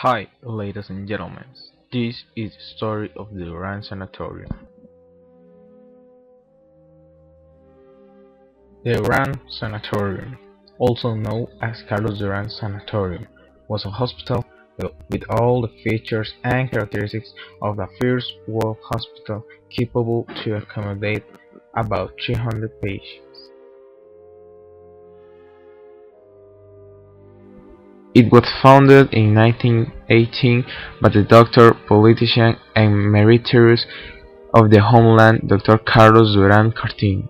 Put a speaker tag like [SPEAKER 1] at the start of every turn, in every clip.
[SPEAKER 1] Hi, ladies and gentlemen. This is the story of the Duran Sanatorium. The Duran Sanatorium, also known as Carlos Duran Sanatorium, was a hospital with all the features and characteristics of a first world hospital capable to accommodate about 300 patients. It was founded in 1918 by the doctor, politician, and emeritus of the homeland, Dr. Carlos Duran Cartin.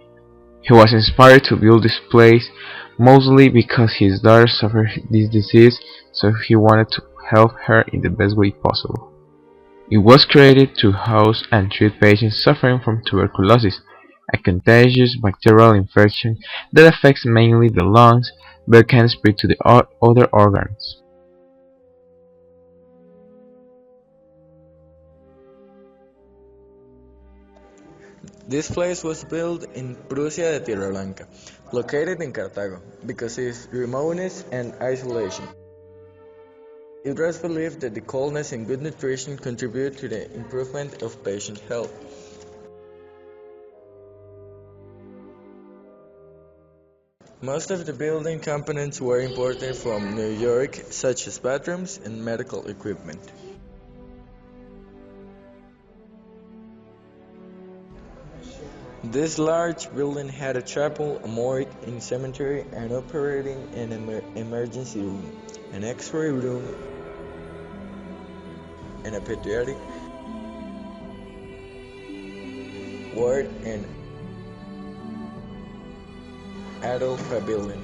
[SPEAKER 1] He was inspired to build this place mostly because his daughter suffered this disease, so he wanted to help her in the best way possible. It was created to house and treat patients suffering from tuberculosis, a contagious bacterial infection that affects mainly the lungs but can spread to the other organs.
[SPEAKER 2] This place was built in Prusia de Tierra Blanca, located in Cartago, because of its remoteness and isolation. It was believed that the coldness and good nutrition contribute to the improvement of patient health. Most of the building components were imported from New York, such as bathrooms and medical equipment. This large building had a chapel, a morgue, a cemetery, an operating and emergency room, an X-ray room, and a pediatric ward and adult pavilion.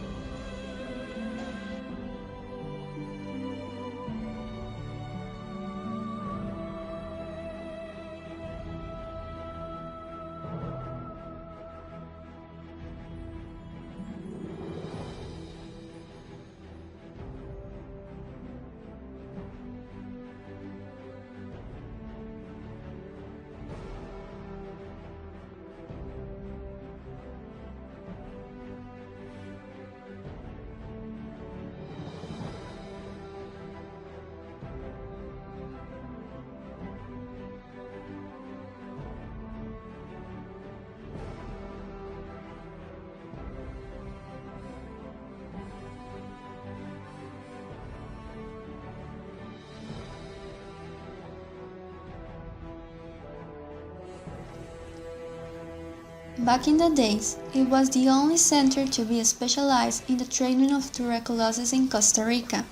[SPEAKER 3] Back in the days, it was the only center to be specialized in the treatment of tuberculosis in Costa Rica.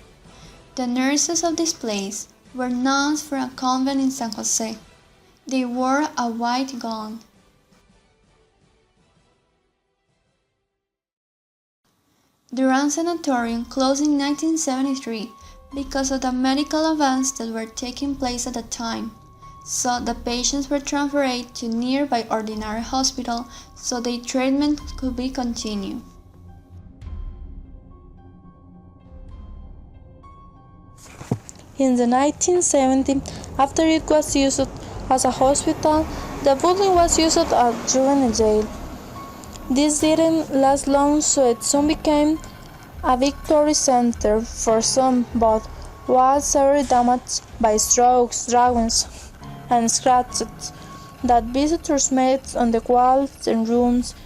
[SPEAKER 3] The nurses of this place were nuns from a convent in San Jose. They wore a white gown. Duran Sanatorium closed in 1973 because of the medical advances that were taking place at the time. So the patients were transferred to nearby ordinary hospital so their treatment could be continued.
[SPEAKER 4] In the 1970s, after it was used as a hospital, the building was used as juvenile jail. This didn't last long, so it soon became a victory center for some, but was severely damaged by strokes, dragons, and scratches that visitors made on the walls and rooms.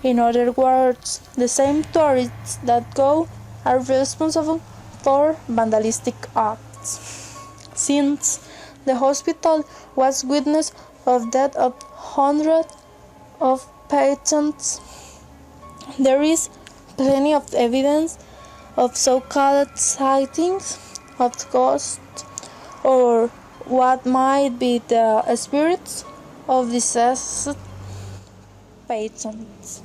[SPEAKER 4] In other words, the same tourists that go are responsible for vandalistic acts. Since the hospital was witness of death of hundreds of patients, there is plenty of evidence of so-called sightings of ghosts or what might be the spirits of deceased patients.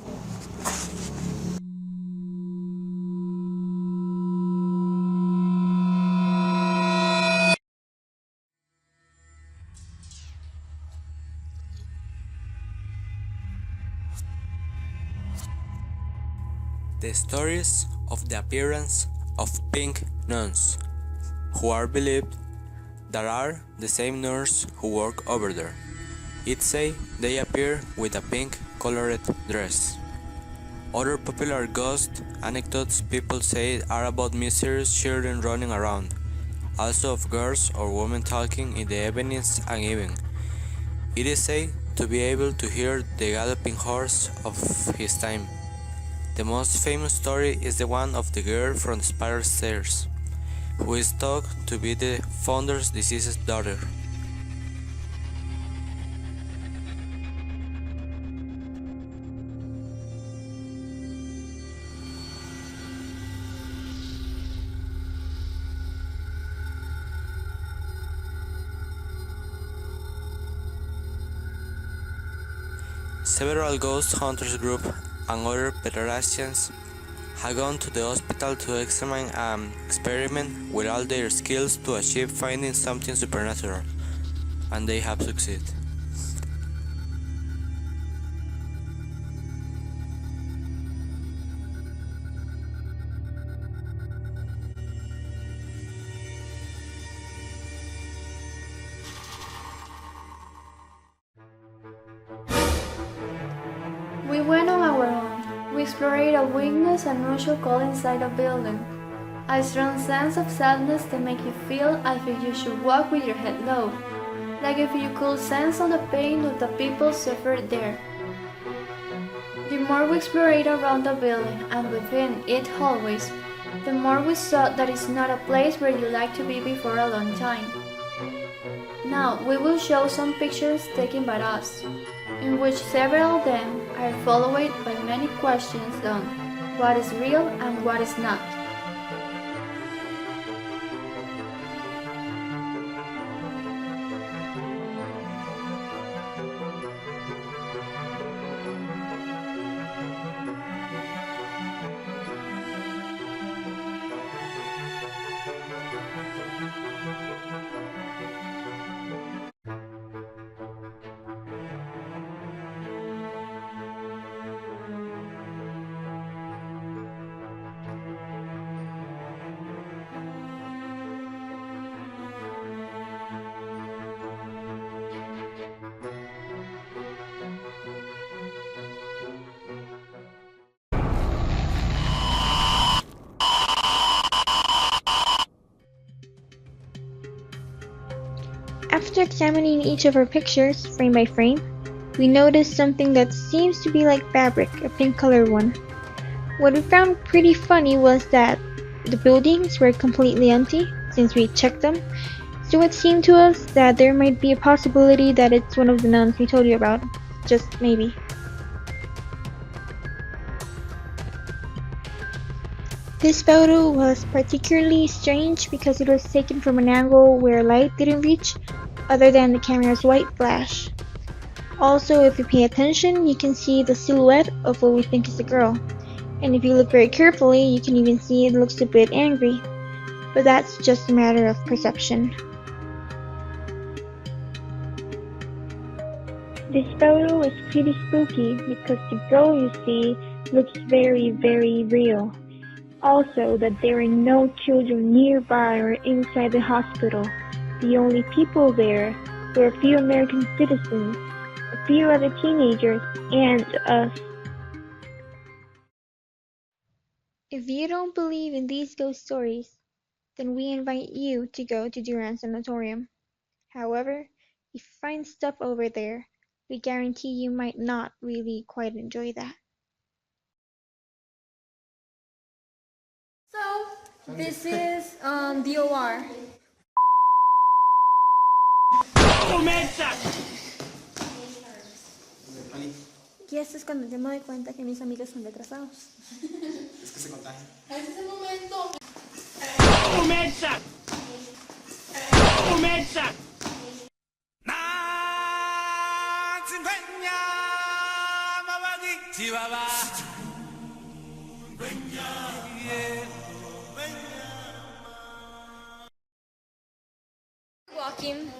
[SPEAKER 5] The stories of the appearance of pink nuns, who are believed that are the same nuns who work over there. It say they appear with a pink colored dress. Other popular ghost anecdotes people say are about mysterious children running around, also of girls or women talking in the evenings and evening. It is said to be able to hear the galloping horse of his time. The most famous story is the one of the girl from the spiral stairs, who is thought to be the founder's deceased daughter. Several ghost hunters group and other pedestrians have gone to the hospital to examine and experiment with all their skills to achieve finding something supernatural, and they have succeeded.
[SPEAKER 3] We went on our own. We explored a weakness and unusual cold inside a building. A strong sense of sadness that makes you feel as if you should walk with your head low, like if you could sense all the pain of the people suffered there. The more we explored around the building and within it hallways, the more we saw that it's not a place where you like to be before a long time. Now we will show some pictures taken by us, in which several of them are followed by many questions on what is real and what is not.
[SPEAKER 6] After examining each of our pictures, frame by frame, we noticed something that seems to be like fabric, a pink colored one. What we found pretty funny was that the buildings were completely empty since we checked them, so it seemed to us that there might be a possibility that it's one of the nuns we told you about, just maybe. This photo was particularly strange because it was taken from an angle where light didn't reach, other than the camera's white flash. Also, if you pay attention, you can see the silhouette of what we think is a girl. And if you look very carefully, you can even see it looks a bit angry. But that's just a matter of perception. This photo is pretty spooky because the girl you see looks very, very real. Also, that there are no children nearby or inside the hospital. The only people there were a few American citizens, a few other teenagers, and us. If you don't believe in these ghost stories, then we invite you to go to Duran Sanatorium. However, if you find stuff over there, we guarantee you might not really quite enjoy that.
[SPEAKER 3] So, this is the OR. Y esto es cuando yo me doy cuenta que mis amigos son retrasados.
[SPEAKER 7] Es que se contagia.
[SPEAKER 3] Ese es el momento.
[SPEAKER 7] ¡Comienza! ¡Comienza!
[SPEAKER 3] Walking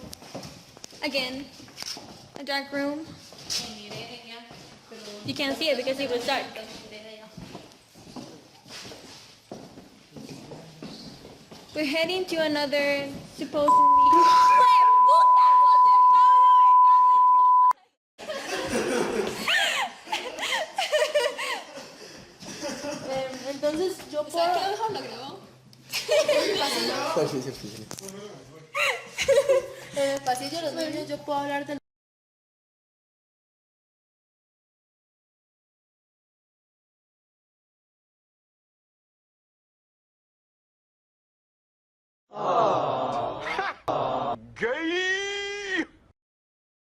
[SPEAKER 3] again, a dark room. You can't see it because it was dark. We're heading to another supposedly. Entonces yo puedo.
[SPEAKER 2] ¿Cuál es el pasillo?
[SPEAKER 4] En el pasillo de los niños yo puedo hablar del